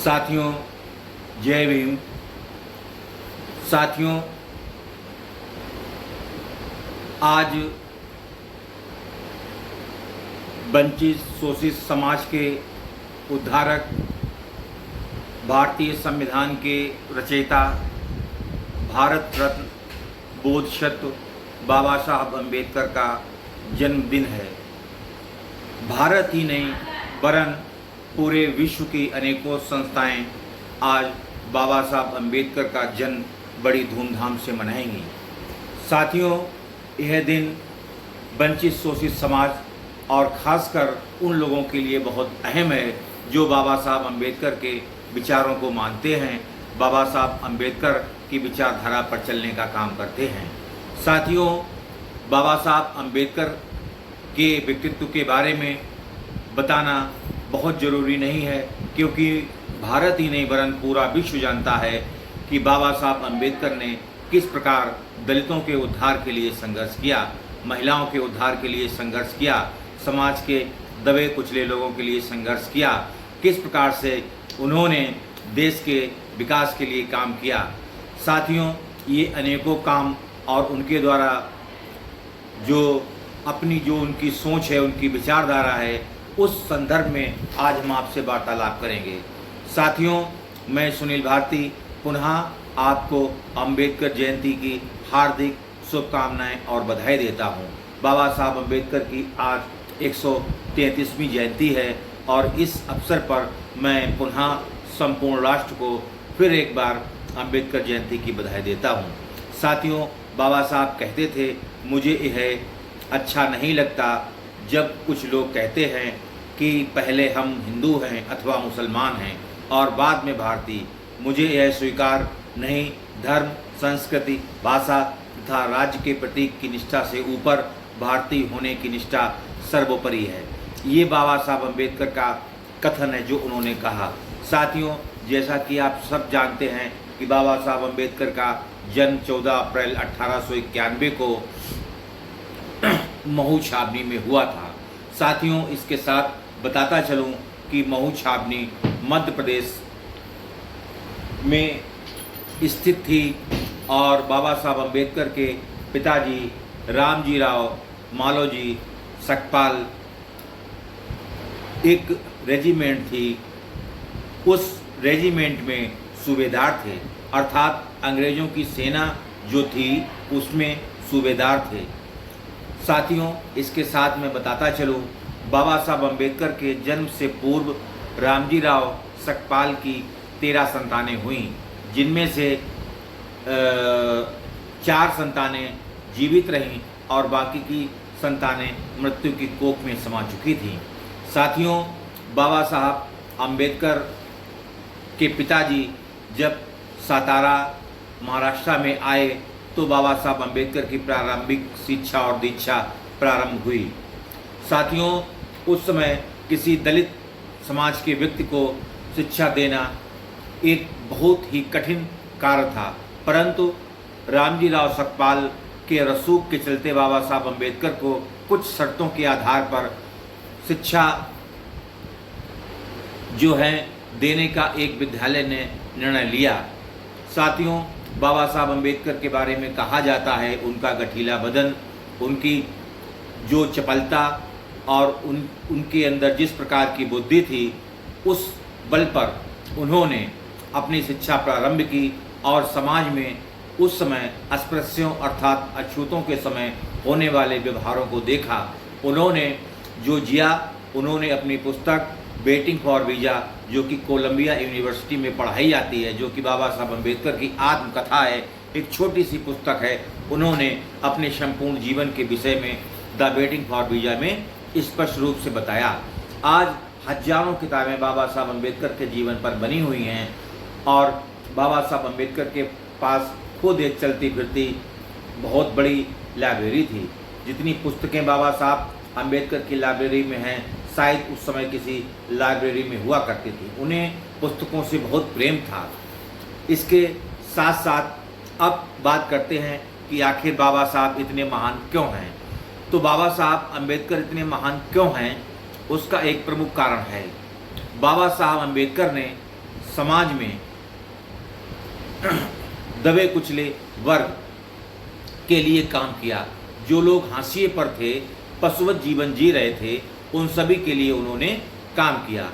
साथियों, जय भीम। साथियों, आज वंचित शोषित समाज के उद्धारक, भारतीय संविधान के रचयिता, भारत रत्न बोधिसत्व बाबा साहब अम्बेडकर का जन्मदिन है। भारत ही नहीं वरन पूरे विश्व की अनेकों संस्थाएं आज बाबा साहब अम्बेडकर का जन्म बड़ी धूमधाम से मनाएंगी। साथियों, यह दिन वंचित शोषित समाज और ख़ासकर उन लोगों के लिए बहुत अहम है जो बाबा साहब अम्बेडकर के विचारों को मानते हैं, बाबा साहब अम्बेडकर की विचारधारा पर चलने का काम करते हैं। साथियों, बाबा साहब अम्बेडकर के व्यक्तित्व के बारे में बताना बहुत ज़रूरी नहीं है, क्योंकि भारत ही नहीं वरन पूरा विश्व जानता है कि बाबा साहब अम्बेडकर ने किस प्रकार दलितों के उद्धार के लिए संघर्ष किया, महिलाओं के उद्धार के लिए संघर्ष किया, समाज के दबे कुचले लोगों के लिए संघर्ष किया, किस प्रकार से उन्होंने देश के विकास के लिए काम किया। साथियों, ये अनेकों काम और उनके द्वारा जो उनकी सोच है, उनकी विचारधारा है, उस संदर्भ में आज हम आपसे वार्तालाप करेंगे। साथियों, मैं सुनील भारती पुनः आपको अम्बेडकर जयंती की हार्दिक शुभकामनाएं और बधाई देता हूं। बाबा साहब अम्बेडकर की आज 133वीं जयंती है और इस अवसर पर मैं पुनः संपूर्ण राष्ट्र को फिर एक बार अम्बेडकर जयंती की बधाई देता हूं। साथियों, बाबा साहब कहते थे, मुझे यह अच्छा नहीं लगता जब कुछ लोग कहते हैं कि पहले हम हिंदू हैं अथवा मुसलमान हैं और बाद में भारतीय। मुझे यह स्वीकार नहीं। धर्म, संस्कृति, भाषा तथा राज्य के प्रतीक की निष्ठा से ऊपर भारतीय होने की निष्ठा सर्वोपरि है। ये बाबा साहब अम्बेडकर का कथन है जो उन्होंने कहा। साथियों, जैसा कि आप सब जानते हैं कि बाबा साहब अम्बेडकर का जन्म 14 अप्रैल 1891 को महू छावनी में हुआ था। साथियों, इसके साथ बताता चलूं कि महू छावनी मध्य प्रदेश में स्थित थी और बाबा साहब अम्बेडकर के पिताजी रामजी राव मालोजी सकपाल एक रेजिमेंट थी, उस रेजिमेंट में सूबेदार थे, अर्थात अंग्रेज़ों की सेना जो थी उसमें सूबेदार थे। साथियों, इसके साथ मैं बताता चलूँ, बाबा साहब अम्बेडकर के जन्म से पूर्व रामजी राव सकपाल की 13 संतानें हुईं, जिनमें से 4 संतानें जीवित रहीं और बाकी की संतानें मृत्यु की कोख में समा चुकी थीं। साथियों, बाबा साहब अम्बेडकर के पिताजी जब सातारा महाराष्ट्र में आए तो बाबा साहब अम्बेडकर की प्रारंभिक शिक्षा और दीक्षा प्रारंभ हुई। साथियों, उस समय किसी दलित समाज के व्यक्ति को शिक्षा देना एक बहुत ही कठिन कार्य था, परंतु रामजी राव सकपाल के रसूख के चलते बाबा साहब अम्बेडकर को कुछ शर्तों के आधार पर शिक्षा जो है देने का एक विद्यालय ने निर्णय लिया। साथियों, बाबा साहब अम्बेडकर के बारे में कहा जाता है, उनका गठीला बदन, उनकी जो चपलता और उनके अंदर जिस प्रकार की बुद्धि थी, उस बल पर उन्होंने अपनी शिक्षा प्रारंभ की और समाज में उस समय अस्पृश्यों अर्थात अछूतों के समय होने वाले व्यवहारों को देखा। उन्होंने जो जिया, उन्होंने अपनी पुस्तक वेटिंग फॉर वीज़ा, जो कि कोलंबिया यूनिवर्सिटी में पढ़ाई जाती है, जो कि बाबा साहब अम्बेडकर की आत्मकथा है, एक छोटी सी पुस्तक है, उन्होंने अपने संपूर्ण जीवन के विषय में द वेटिंग फॉर वीज़ा में स्पष्ट रूप से बताया। आज हजारों किताबें बाबा साहब अम्बेडकर के जीवन पर बनी हुई हैं और बाबा साहब अम्बेडकर के पास खुद एक चलती फिरती बहुत बड़ी लाइब्रेरी थी। जितनी पुस्तकें बाबा साहब अम्बेडकर की लाइब्रेरी में हैं, शायद उस समय किसी लाइब्रेरी में हुआ करती थी। उन्हें पुस्तकों से बहुत प्रेम था। इसके साथ साथ अब बात करते हैं कि आखिर बाबा साहब इतने महान क्यों हैं। तो बाबा साहब अम्बेडकर इतने महान क्यों हैं, उसका एक प्रमुख कारण है। बाबा साहब अम्बेडकर ने समाज में दबे कुचले वर्ग के लिए काम किया। जो लोग हाशिए पर थे, पशुवत जीवन जी रहे थे, उन सभी के लिए उन्होंने काम किया।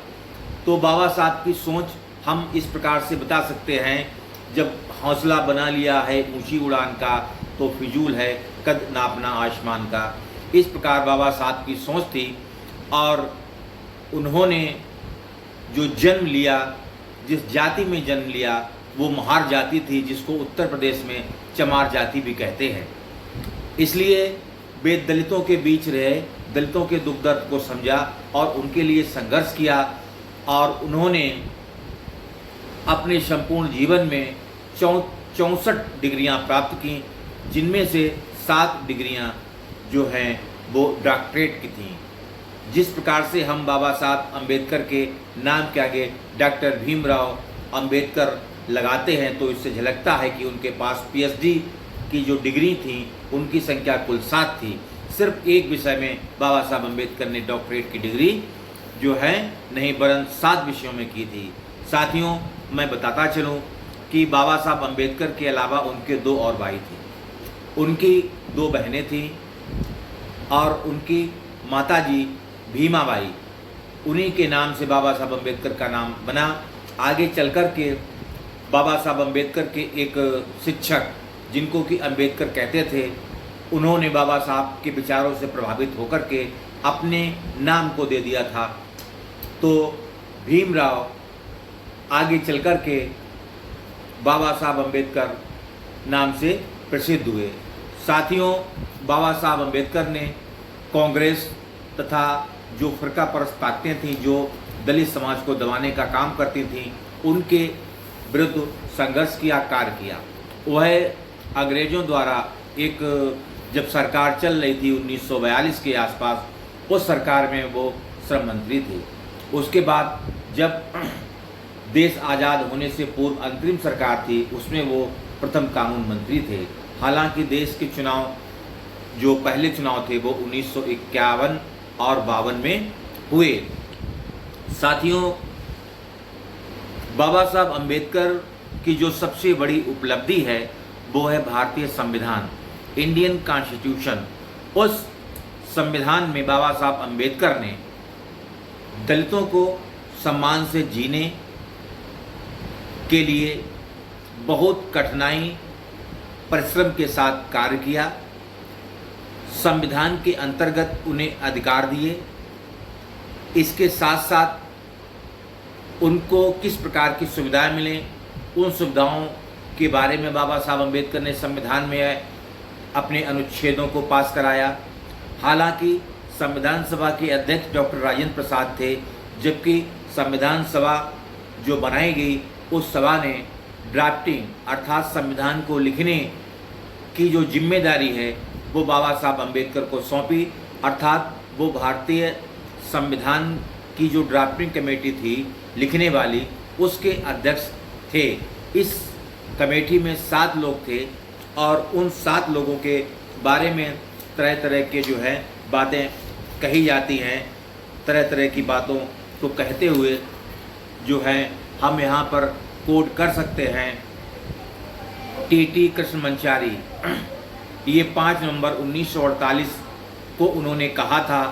तो बाबा साहब की सोच हम इस प्रकार से बता सकते हैं, जब हौसला बना लिया है ऊंची उड़ान का तो फिजूल है कद नापना आसमान का। इस प्रकार बाबा साहब की सोच थी। और उन्होंने जो जन्म लिया, जिस जाति में जन्म लिया, वो महार जाति थी, जिसको उत्तर प्रदेश में चमार जाति भी कहते हैं। इसलिए वे दलितों के बीच रहे, दलितों के दुख दर्द को समझा और उनके लिए संघर्ष किया। और उन्होंने अपने संपूर्ण जीवन में 64 डिग्रियां प्राप्त की, जिनमें से 7 डिग्रियां जो हैं वो डॉक्टरेट की थीं। जिस प्रकार से हम बाबा साहब अम्बेडकर के नाम के आगे डॉक्टर भीमराव अम्बेडकर लगाते हैं, तो इससे झलकता है कि उनके पास पीएचडी की जो डिग्री थी उनकी संख्या कुल 7 थी। सिर्फ एक विषय में बाबा साहब अम्बेडकर ने डॉक्टरेट की डिग्री जो है नहीं, वरन 7 विषयों में की थी। साथियों, मैं बताता चलूं कि बाबा साहब अम्बेडकर के अलावा उनके 2 और भाई थे। उनकी 2 बहनें थीं और उनकी माताजी भीमाबाई, उन्हीं के नाम से बाबा साहब अम्बेडकर का नाम बना। आगे चल कर के बाबा साहब अम्बेडकर के एक शिक्षक, जिनको कि अम्बेडकर कहते थे, उन्होंने बाबा साहब के विचारों से प्रभावित होकर के अपने नाम को दे दिया था। तो भीमराव आगे चल कर के बाबा साहब अम्बेडकर नाम से प्रसिद्ध हुए। साथियों, बाबा साहब अम्बेडकर ने कांग्रेस तथा जो फ़िरका परस्त ताकतें थीं, जो दलित समाज को दबाने का काम करती थीं, उनके विरुद्ध संघर्ष किया, कार्य किया। वह अंग्रेज़ों द्वारा एक जब सरकार चल रही थी 1942 के आसपास, उस सरकार में वो श्रम मंत्री थे। उसके बाद जब देश आज़ाद होने से पूर्व अंतरिम सरकार थी, उसमें वो प्रथम कानून मंत्री थे। हालांकि देश के चुनाव, जो पहले चुनाव थे, वो 1951 और 52 में हुए। साथियों, बाबा साहब अम्बेडकर की जो सबसे बड़ी उपलब्धि है वो है भारतीय संविधान, इंडियन कॉन्स्टिट्यूशन। उस संविधान में बाबा साहब अम्बेडकर ने दलितों को सम्मान से जीने के लिए बहुत कठिनाई, परिश्रम के साथ कार्य किया। संविधान के अंतर्गत उन्हें अधिकार दिए। इसके साथ साथ उनको किस प्रकार की सुविधाएं मिलें, उन सुविधाओं के बारे में बाबा साहब अम्बेडकर ने संविधान में अपने अनुच्छेदों को पास कराया। हालांकि संविधान सभा के अध्यक्ष डॉक्टर राजेंद्र प्रसाद थे, जबकि संविधान सभा जो बनाई गई, उस सभा ने ड्राफ्टिंग अर्थात संविधान को लिखने की जो जिम्मेदारी है वो बाबा साहब अम्बेडकर को सौंपी। अर्थात वो भारतीय संविधान की जो ड्राफ्टिंग कमेटी थी लिखने वाली, उसके अध्यक्ष थे। इस कमेटी में 7 लोग थे और उन 7 लोगों के बारे में तरह तरह के जो है बातें कही जाती हैं। तरह तरह की बातों को कहते हुए जो है हम यहाँ पर कोट कर सकते हैं। टी कृष्णमचारी, ये 5 नवंबर 1948 को उन्होंने कहा था,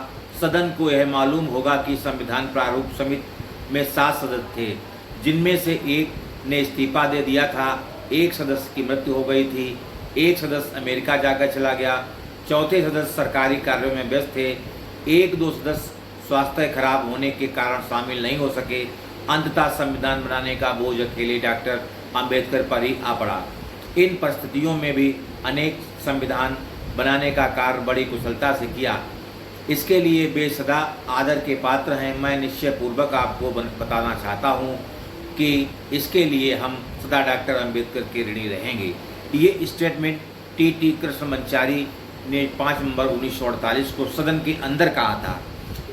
सदन को यह मालूम होगा कि संविधान प्रारूप समिति में 7 सदस्य थे, जिनमें से एक ने इस्तीफा दे दिया था, एक सदस्य की मृत्यु हो गई थी, एक सदस्य अमेरिका जाकर चला गया, चौथे सदस्य सरकारी कार्यों में व्यस्त थे, 1-2 सदस्य स्वास्थ्य खराब होने के कारण शामिल नहीं हो सके। अंततः संविधान बनाने का बोझ अकेले डॉक्टर अंबेडकर पर ही आ पड़ा। इन परिस्थितियों में भी अनेक संविधान बनाने का कार्य बड़ी कुशलता से किया। इसके लिए वे सदा आदर के पात्र हैं। मैं निश्चय पूर्वक आपको बताना चाहता हूं कि इसके लिए हम सदा डॉक्टर अंबेडकर के ऋणी रहेंगे। ये स्टेटमेंट टी कृष्णमचारी ने 5 नवंबर 1948 को सदन के अंदर कहा था।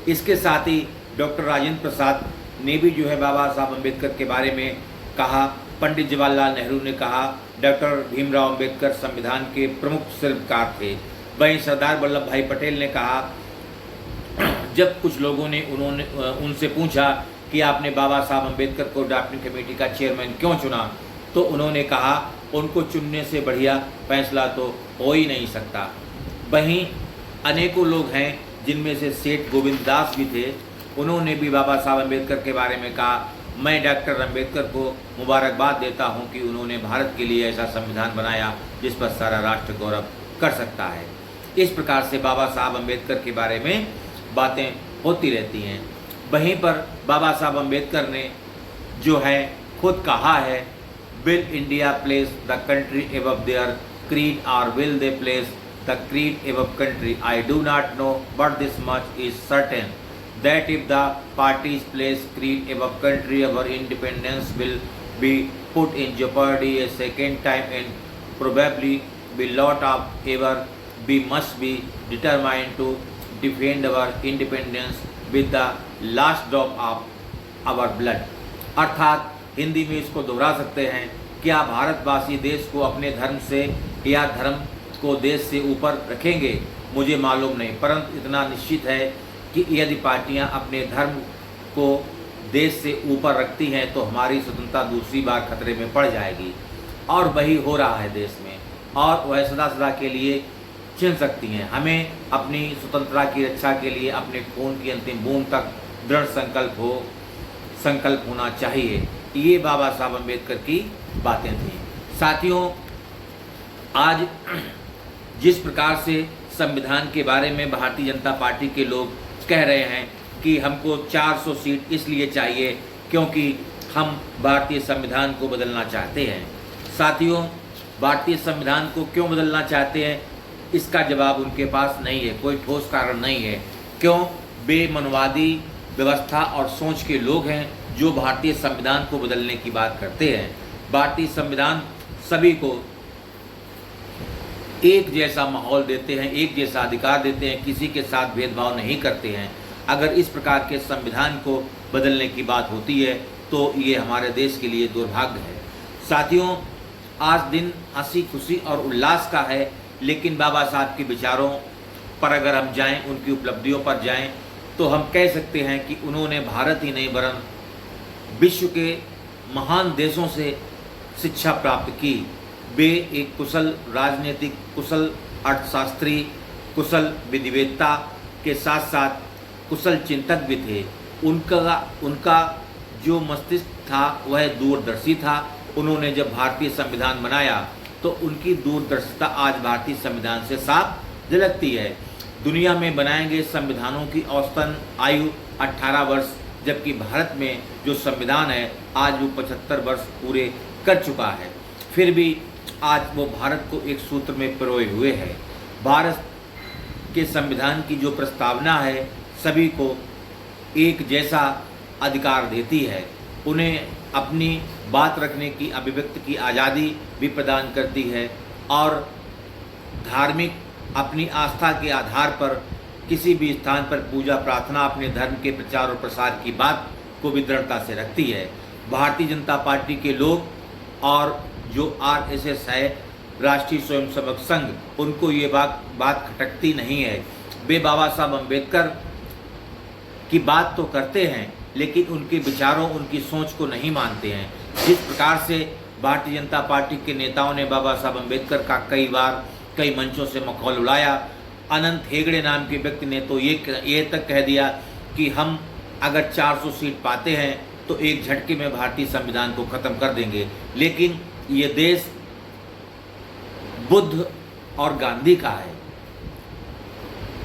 इसके साथ ही डॉक्टर राजेंद्र प्रसाद ने भी जो है बाबा साहब अम्बेडकर के बारे में कहा। पंडित जवाहरलाल नेहरू ने कहा, डॉक्टर भीमराव अम्बेडकर संविधान के प्रमुख शिल्पकार थे। वहीं सरदार वल्लभ भाई पटेल ने कहा, जब कुछ लोगों ने उनसे पूछा कि आपने बाबा साहब अम्बेडकर को ड्राफ्टिंग कमेटी का चेयरमैन क्यों चुना, तो उन्होंने कहा उनको चुनने से बढ़िया फैसला तो हो ही नहीं सकता। वहीं अनेकों लोग हैं जिनमें से सेठ गोविंद दास भी थे, उन्होंने भी बाबा साहब अम्बेडकर के बारे में कहा, मैं डॉक्टर अम्बेडकर को मुबारकबाद देता हूं कि उन्होंने भारत के लिए ऐसा संविधान बनाया जिस पर सारा राष्ट्र गौरव कर सकता है। इस प्रकार से बाबा साहब अम्बेडकर के बारे में बातें होती रहती हैं। वहीं पर बाबा साहब अम्बेडकर ने जो है खुद कहा है, will India place the country above their creed और will they place the creed above country, I do not know but this much is certain that if the parties place creed above country, our independence will be put in jeopardy a second time and probably be lot of ever. We must be determined to defend our independence with the last drop of our blood. अर्थात हिंदी में इसको दोहरा सकते हैं, क्या भारतवासी देश को अपने धर्म से या धर्म को देश से ऊपर रखेंगे, मुझे मालूम नहीं, परंतु इतना निश्चित है कि यदि पार्टियां अपने धर्म को देश से ऊपर रखती हैं तो हमारी स्वतंत्रता दूसरी बार खतरे में पड़ जाएगी। और वही हो रहा है देश में, और वह सदा सदा के लिए छिन सकती हैं। हमें अपनी स्वतंत्रता की रक्षा के लिए अपने खून की अंतिम बूंद तक दृढ़ संकल्प होना चाहिए। ये बाबा साहब अम्बेडकर की बातें थीं। साथियों, आज जिस प्रकार से संविधान के बारे में भारतीय जनता पार्टी के लोग कह रहे हैं कि हमको 400 सीट इसलिए चाहिए क्योंकि हम भारतीय संविधान को बदलना चाहते हैं। साथियों, भारतीय संविधान को क्यों बदलना चाहते हैं, इसका जवाब उनके पास नहीं है, कोई ठोस कारण नहीं है। क्यों? वे मनवादी व्यवस्था और सोच के लोग हैं जो भारतीय संविधान को बदलने की बात करते हैं। भारतीय संविधान सभी को एक जैसा माहौल देते हैं, एक जैसा अधिकार देते हैं, किसी के साथ भेदभाव नहीं करते हैं। अगर इस प्रकार के संविधान को बदलने की बात होती है तो ये हमारे देश के लिए दुर्भाग्य है। साथियों, आज दिन हंसी खुशी और उल्लास का है, लेकिन बाबा साहब के विचारों पर अगर हम जाएं, उनकी उपलब्धियों पर जाएं, तो हम कह सकते हैं कि उन्होंने भारत ही नहीं वरन विश्व के महान देशों से शिक्षा प्राप्त की। वे एक कुशल राजनीतिक, कुशल अर्थशास्त्री, कुशल विधिवेत्ता के साथ साथ कुशल चिंतक भी थे। उनका जो मस्तिष्क था वह दूरदर्शी था। उन्होंने जब भारतीय संविधान बनाया तो उनकी दूरदर्शिता आज भारतीय संविधान से साफ झलकती है। दुनिया में बनाए गए संविधानों की औसतन आयु 18 वर्ष, जबकि भारत में जो संविधान है आज वो 75 वर्ष पूरे कर चुका है। फिर भी आज वो भारत को एक सूत्र में पिरोए हुए है। भारत के संविधान की जो प्रस्तावना है सभी को एक जैसा अधिकार देती है, उन्हें अपनी बात रखने की, अभिव्यक्ति की आज़ादी भी प्रदान करती है, और धार्मिक अपनी आस्था के आधार पर किसी भी स्थान पर पूजा प्रार्थना, अपने धर्म के प्रचार और प्रसार की बात को भी दृढ़ता से रखती है। भारतीय जनता पार्टी के लोग और जो आरएसएस है, राष्ट्रीय स्वयंसेवक संघ, उनको ये बात खटकती नहीं है। वे बाबा साहब अम्बेडकर की बात तो करते हैं लेकिन उनके विचारों, उनकी सोच को नहीं मानते हैं। जिस प्रकार से भारतीय जनता पार्टी के नेताओं ने बाबा साहब अम्बेडकर का कई बार कई मंचों से मखौल उड़ाया। अनंत हेगड़े नाम के व्यक्ति ने तो ये तक कह दिया कि हम अगर 400 सीट पाते हैं तो एक झटके में भारतीय संविधान को ख़त्म कर देंगे। लेकिन ये देश बुद्ध और गांधी का है।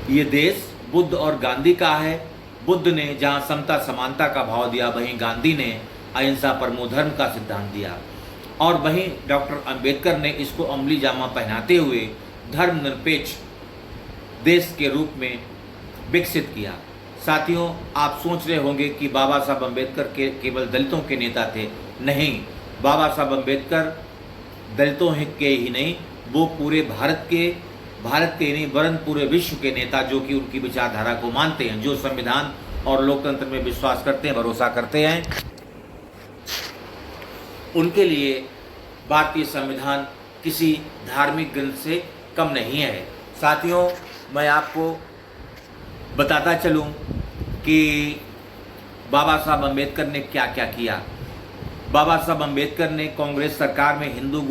ये देश बुद्ध और गांधी का है। बुद्ध ने जहाँ समता समानता का भाव दिया, वहीं गांधी ने अहिंसा परमो धर्म का सिद्धांत दिया, और वहीं डॉक्टर अंबेडकर ने इसको अमली जामा पहनाते हुए धर्मनिरपेक्ष देश के रूप में विकसित किया। साथियों, आप सोच रहे होंगे कि बाबा साहब अम्बेडकर के केवल दलितों के नेता थे। नहीं, बाबा साहब अम्बेडकर दलितों के ही नहीं, वो पूरे भारत के नहीं वरन पूरे विश्व के नेता, जो कि उनकी विचारधारा को मानते हैं, जो संविधान और लोकतंत्र में विश्वास करते हैं, भरोसा करते हैं, उनके लिए भारतीय संविधान किसी धार्मिक ग्रंथ से कम नहीं है। साथियों, मैं आपको बताता चलूं कि बाबा साहब अम्बेडकर ने क्या क्या किया। बाबा साहब अम्बेडकर ने कांग्रेस सरकार में हिंदू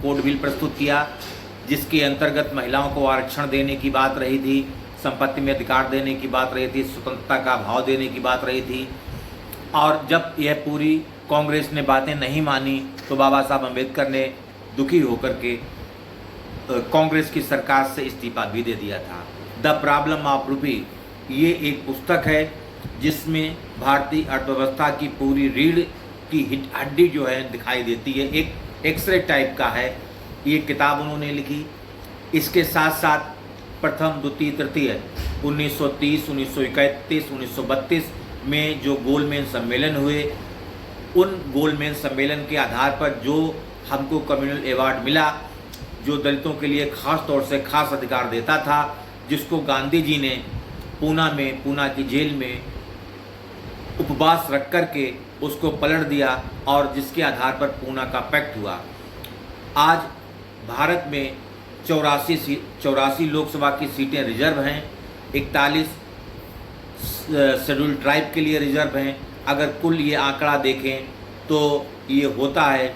कोड बिल प्रस्तुत किया, जिसके अंतर्गत महिलाओं को आरक्षण देने की बात रही थी, संपत्ति में अधिकार देने की बात रही थी, स्वतंत्रता का भाव देने की बात रही थी। और जब यह पूरी कांग्रेस ने बातें नहीं मानी तो बाबा साहब अम्बेडकर ने दुखी होकर के कांग्रेस की सरकार से इस्तीफा भी दे दिया था। द प्रॉब्लम ऑफ रूपी, ये एक पुस्तक है जिसमें भारतीय अर्थव्यवस्था की पूरी रीढ़ की हड्डी जो है दिखाई देती है। एक एक्सरे टाइप का है, ये किताब उन्होंने लिखी। इसके साथ साथ प्रथम द्वितीय तृतीय 1930, 1931, 1932 में जो गोलमेज सम्मेलन हुए, उन गोलमेज सम्मेलन के आधार पर जो हमको कम्युनल अवार्ड मिला, जो दलितों के लिए खास तौर से खास अधिकार देता था, जिसको गांधी जी ने पूना की जेल में उपवास रख कर के उसको पलट दिया और जिसके आधार पर पूना का पैक्ट हुआ। आज भारत में 84 लोकसभा की सीटें रिजर्व हैं, 41 शेड्यूल ट्राइब के लिए रिजर्व हैं। अगर कुल ये आंकड़ा देखें तो ये होता है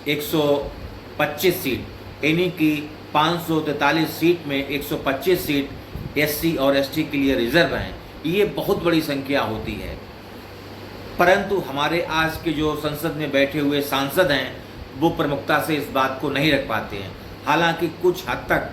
125 सीट, यानी कि 543 सीट में 125 सीट एससी और एसटी के लिए रिजर्व हैं। ये बहुत बड़ी संख्या होती है, परंतु हमारे आज के जो संसद में बैठे हुए सांसद हैं वो प्रमुखता से इस बात को नहीं रख पाते हैं। हालांकि कुछ हद तक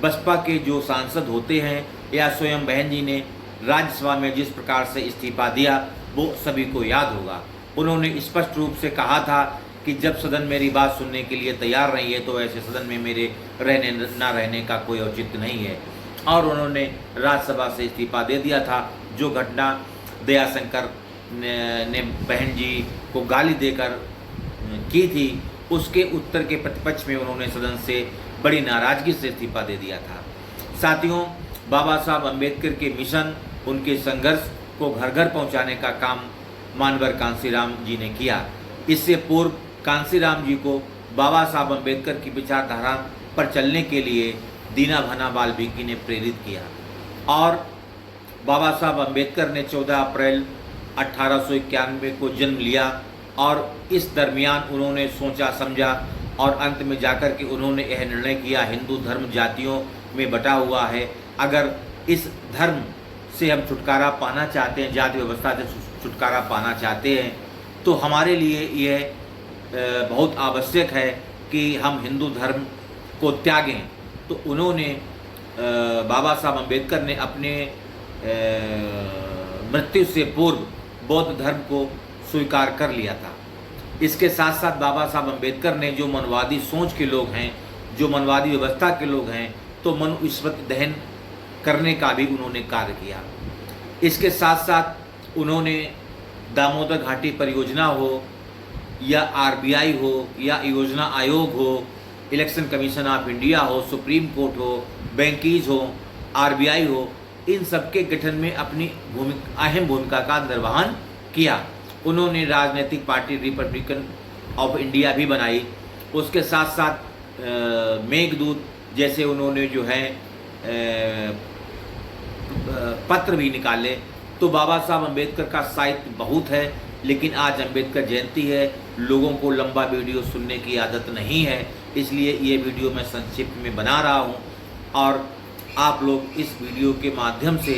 बसपा के जो सांसद होते हैं या स्वयं बहन जी ने राज्यसभा में जिस प्रकार से इस्तीफा दिया वो सभी को याद होगा। उन्होंने स्पष्ट रूप से कहा था कि जब सदन मेरी बात सुनने के लिए तैयार नहीं है तो ऐसे सदन में मेरे रहने का कोई औचित्य नहीं है, और उन्होंने राज्यसभा से इस्तीफा दे दिया था। जो घटना दयाशंकर ने बहन जी को गाली देकर की थी, उसके उत्तर के प्रतिपक्ष में उन्होंने सदन से बड़ी नाराजगी से इस्तीफा दे दिया था। साथियों, बाबा साहब अम्बेडकर के मिशन, उनके संघर्ष को घर घर पहुंचाने का काम मानवर कांसीराम जी ने किया। इससे पूर्व कांसीराम जी को बाबा साहब अम्बेडकर की विचारधारा पर चलने के लिए दीना भना वाल्मीकि ने प्रेरित किया, और बाबा साहब अम्बेडकर ने 14 अप्रैल 1891 को जन्म लिया, और इस दरमियान उन्होंने सोचा समझा और अंत में जाकर के उन्होंने यह निर्णय किया, हिंदू धर्म जातियों में बटा हुआ है, अगर इस धर्म से हम छुटकारा पाना चाहते हैं, जाति व्यवस्था से छुटकारा पाना चाहते हैं, तो हमारे लिए यह बहुत आवश्यक है कि हम हिंदू धर्म को त्यागें। तो उन्होंने बाबा साहब अम्बेडकर ने अपने मृत्यु से पूर्व बौद्ध धर्म को स्वीकार कर लिया था। इसके साथ साथ बाबा साहब अम्बेडकर ने जो मनवादी सोच के लोग हैं, जो मनवादी व्यवस्था के लोग हैं, तो मनुस्मृति दहन करने का भी उन्होंने कार्य किया। इसके साथ साथ उन्होंने दामोदर घाटी परियोजना हो या आरबीआई हो या योजना आयोग हो, इलेक्शन कमीशन ऑफ इंडिया हो, सुप्रीम कोर्ट हो, बैंकीज हो, आरबीआई हो, इन सब के गठन में अपनी अहम भूमिका का निर्वहन किया। उन्होंने राजनीतिक पार्टी रिपब्लिकन ऑफ इंडिया भी बनाई। उसके साथ साथ मेघदूत जैसे उन्होंने जो है पत्र भी निकाले। तो बाबा साहब अम्बेडकर का साहित्य बहुत है, लेकिन आज अम्बेडकर जयंती है, लोगों को लंबा वीडियो सुनने की आदत नहीं है, इसलिए ये वीडियो मैं संक्षिप्त में बना रहा हूँ, और आप लोग इस वीडियो के माध्यम से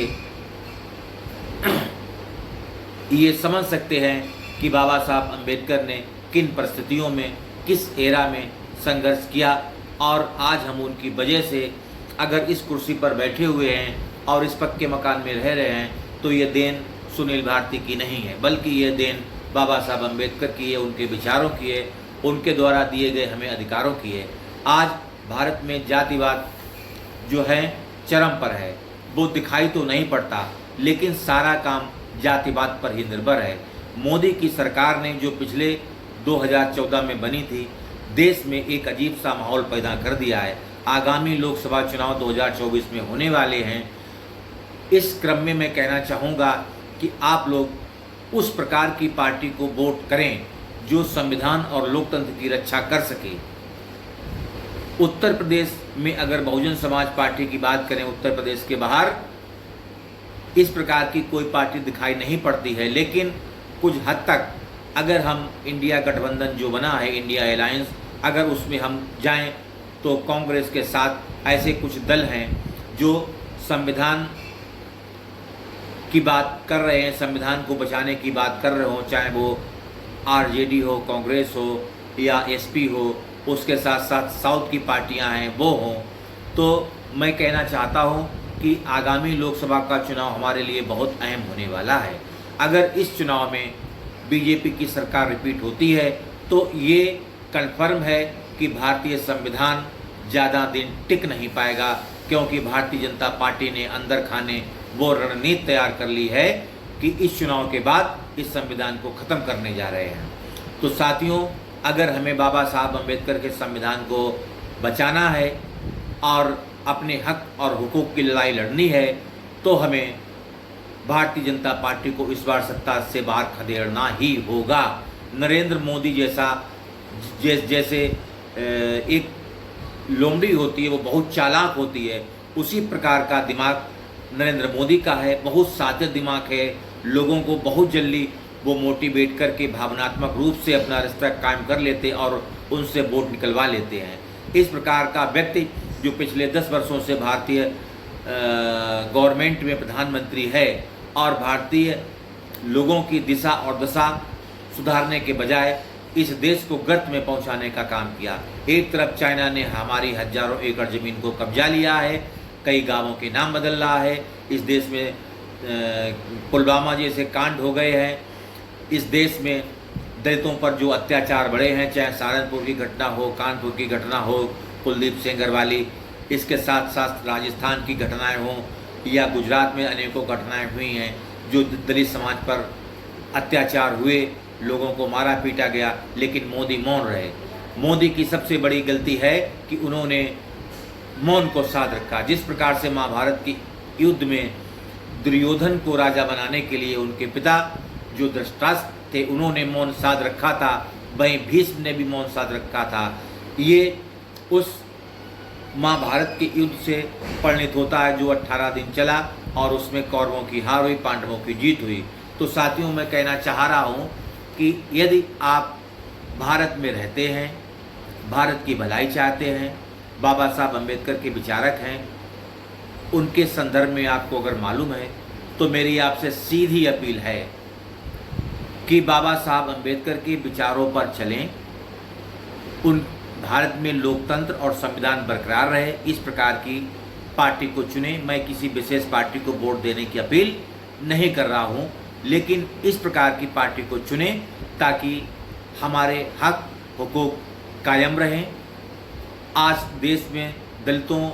ये समझ सकते हैं कि बाबा साहब अम्बेडकर ने किन परिस्थितियों में, किस एरा में संघर्ष किया, और आज हम उनकी वजह से अगर इस कुर्सी पर बैठे हुए हैं और इस पक्के मकान में रह रहे हैं, तो ये देन सुनील भारती की नहीं है, बल्कि ये देन बाबा साहब अम्बेडकर की है, उनके विचारों की है, उनके द्वारा दिए गए हमें अधिकारों की है। आज भारत में जातिवाद जो है चरम पर है, वो दिखाई तो नहीं पड़ता, लेकिन सारा काम जातिवाद पर ही निर्भर है। मोदी की सरकार ने जो पिछले 2014 में बनी थी, देश में एक अजीब सा माहौल पैदा कर दिया है। आगामी लोकसभा चुनाव 2024 में होने वाले हैं। इस क्रम में मैं कहना चाहूँगा कि आप लोग उस प्रकार की पार्टी को वोट करें जो संविधान और लोकतंत्र की रक्षा कर सके। उत्तर प्रदेश में अगर बहुजन समाज पार्टी की बात करें, उत्तर प्रदेश के बाहर, इस प्रकार की कोई पार्टी दिखाई नहीं पड़ती है। लेकिन कुछ हद तक अगर हम इंडिया गठबंधन जो बना है, इंडिया अलायंस, अगर उसमें हम जाएं तो कांग्रेस के साथ ऐसे कुछ दल हैं जो संविधान की बात कर रहे हैं, संविधान को बचाने की बात कर रहे हो, चाहे वो आरजेडी हो, कांग्रेस हो या एसपी हो, उसके साथ साथ साउथ की पार्टियां हैं वो हों। तो मैं कहना चाहता हूं कि आगामी लोकसभा का चुनाव हमारे लिए बहुत अहम होने वाला है। अगर इस चुनाव में बीजेपी की सरकार रिपीट होती है तो ये कन्फर्म है कि भारतीय संविधान ज़्यादा दिन टिक नहीं पाएगा, क्योंकि भारतीय जनता पार्टी ने अंदर खाने वो रणनीति तैयार कर ली है कि इस चुनाव के बाद इस संविधान को ख़त्म करने जा रहे हैं। तो साथियों, अगर हमें बाबा साहब अम्बेडकर के संविधान को बचाना है और अपने हक और हुकूक की लड़ाई लड़नी है तो हमें भारतीय जनता पार्टी को इस बार सत्ता से बाहर खदेड़ना ही होगा। नरेंद्र मोदी जैसे एक लोमड़ी होती है, वो बहुत चालाक होती है, उसी प्रकार का दिमाग नरेंद्र मोदी का है। बहुत सादे दिमाग है, लोगों को बहुत जल्दी वो मोटिवेट करके भावनात्मक रूप से अपना रिश्ता कायम कर लेते और उनसे वोट निकलवा लेते हैं। इस प्रकार का व्यक्ति जो पिछले 10 वर्षों से भारतीय गवर्नमेंट में प्रधानमंत्री है और भारतीय लोगों की दिशा और दशा सुधारने के बजाय इस देश को गर्त में पहुंचाने का काम किया। एक तरफ चाइना ने हमारी हजारों एकड़ ज़मीन को कब्जा लिया है, कई गांवों के नाम बदल रहा है, इस देश में पुलवामा जैसे कांड हो गए हैं, इस देश में दलितों पर जो अत्याचार बढ़े हैं, चाहे सहारनपुर की घटना हो, कानपुर की घटना हो, कुलदीप सेंगर वाली, इसके साथ साथ राजस्थान की घटनाएं हों या गुजरात में अनेकों घटनाएं हुई हैं जो दलित समाज पर अत्याचार हुए, लोगों को मारा पीटा गया, लेकिन मोदी मौन रहे। मोदी की सबसे बड़ी गलती है कि उन्होंने मौन को साध रखा। जिस प्रकार से महाभारत की युद्ध में दुर्योधन को राजा बनाने के लिए उनके पिता जो धृतराष्ट्र थे उन्होंने मौन साध रखा था, वहीं भीष्म ने भी मौन साध रखा था। ये उस महाभारत के युद्ध से परिणित होता है जो 18 दिन चला और उसमें कौरवों की हार हुई, पांडवों की जीत हुई। तो साथियों, मैं कहना चाह रहा हूँ कि यदि आप भारत में रहते हैं, भारत की भलाई चाहते हैं, बाबा साहब अम्बेडकर के विचारक हैं, उनके संदर्भ में आपको अगर मालूम है तो मेरी आपसे सीधी अपील है कि बाबा साहब अम्बेडकर के विचारों पर चलें, उन भारत में लोकतंत्र और संविधान बरकरार रहे, इस प्रकार की पार्टी को चुनें। मैं किसी विशेष पार्टी को वोट देने की अपील नहीं कर रहा हूं, लेकिन इस प्रकार की पार्टी को चुनें ताकि हमारे हक हुकूक कायम रहें। आज देश में दलितों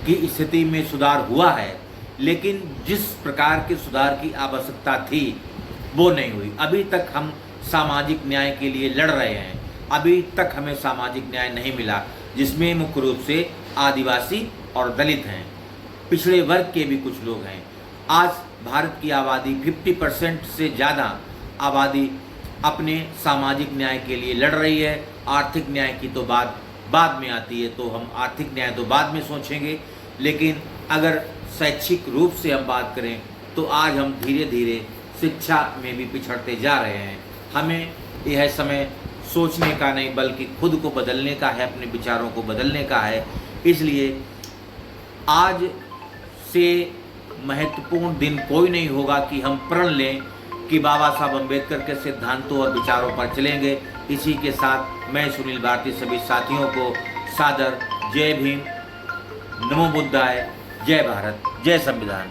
की स्थिति में सुधार हुआ है, लेकिन जिस प्रकार के सुधार की आवश्यकता थी वो नहीं हुई। अभी तक हम सामाजिक न्याय के लिए लड़ रहे हैं, अभी तक हमें सामाजिक न्याय नहीं मिला, जिसमें मुख्य रूप से आदिवासी और दलित हैं, पिछड़े वर्ग के भी कुछ लोग हैं। आज भारत की आबादी 50% से ज़्यादा आबादी अपने सामाजिक न्याय के लिए लड़ रही है। आर्थिक न्याय की तो बात बाद में आती है, तो हम आर्थिक न्याय तो बाद में सोचेंगे, लेकिन अगर शैक्षिक रूप से हम बात करें तो आज हम धीरे धीरे शिक्षा में भी पिछड़ते जा रहे हैं। हमें यह समय सोचने का नहीं बल्कि खुद को बदलने का है, अपने विचारों को बदलने का है। इसलिए आज से महत्वपूर्ण दिन कोई नहीं होगा कि हम प्रण लें कि बाबा साहब अम्बेडकर के सिद्धांतों और विचारों पर चलेंगे। इसी के साथ मैं सुनील भारती सभी साथियों को सादर जय भीम, नमो बुद्धाय, जय भारत, जय संविधान।